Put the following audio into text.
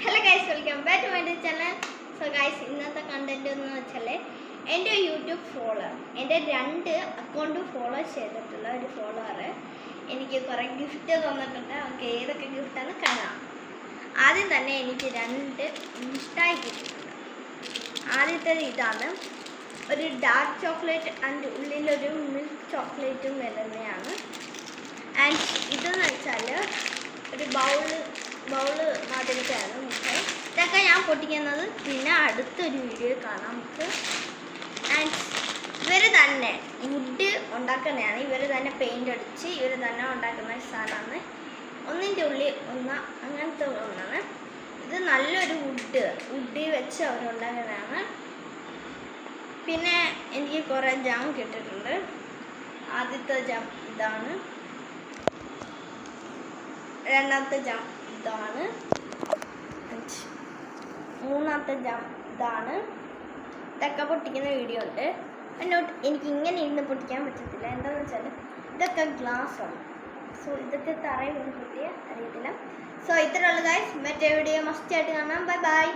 Hello guys, welcome back to my channel. So guys, ഇന്നത്തെ content എന്ന് വെച്ചാൽ എൻ്റെ യൂട്യൂബ് ഫോളോവർ, എൻ്റെ 2 അക്കൗണ്ട് ഫോളോ ചെയ്തിട്ടുള്ള ഒരു ഫോളോവർ എനിക്ക് കുറേ ഗിഫ്റ്റ് തന്നിട്ടുണ്ട്. നമുക്ക് ഏതൊക്കെ ഗിഫ്റ്റാണെന്ന് കാണാം. ആദ്യം തന്നെ എനിക്ക് 2 ഗിഫ്റ്റായി കിട്ടിയിട്ടുണ്ട്. ആദ്യത്തേത് ഇതാണ്, ഒരു ഡാർക്ക് ചോക്ലേറ്റ് ആൻഡ് ഉള്ളിലൊരു മിൽക്ക് ചോക്ലേറ്റും വരുന്നതാണ്. ആൻഡ് ഇതെന്ന് വെച്ചാൽ ഒരു ബൗള് മാതിരിക്കാണ് നമുക്ക്. ഇതൊക്കെ ഞാൻ പൊട്ടിക്കുന്നത് പിന്നെ അടുത്തൊരു വീഡിയോ കാണാം നമുക്ക്. ആൻഡ് ഇവർ തന്നെ വുഡ് ഉണ്ടാക്കുന്നതാണ്, ഇവർ തന്നെ പെയിൻ്റ് അടിച്ച് ഇവർ തന്നെ ഉണ്ടാക്കുന്ന സാധനമാണ്. ഒന്നിൻ്റെ ഉള്ളിൽ ഒന്ന് അങ്ങനത്തെ ഒന്നാണ്. ഇത് നല്ലൊരു വുഡ് വെച്ച് അവരുണ്ടാക്കുന്നതാണ്. പിന്നെ എനിക്ക് കുറേ ജാം കിട്ടിയിട്ടുണ്ട്. ആദ്യത്തെ ജാം ഇതാണ്, രണ്ടാമത്തെ ജാം ഇതാണ്, മൂന്നാമത്തെ ജാം ഇതാണ്. ഇതൊക്കെ പൊട്ടിക്കുന്ന വീഡിയോ ഉണ്ട്. എന്നോട്ട് എനിക്ക് ഇങ്ങനെ ഇരുന്ന് പൊട്ടിക്കാൻ പറ്റത്തില്ല. എന്താണെന്ന് വെച്ചാൽ ഇതൊക്കെ ഗ്ലാസ്സാണ്. സോ ഇതൊക്കെ തറയിൽ നിന്ന് പൊട്ടിയ അറിയത്തില്ല. സോ ഇത്രയുള്ള ഗൈസ്, മറ്റേ വീഡിയോ മസ്റ്റായിട്ട് കാണാം. Bye bye.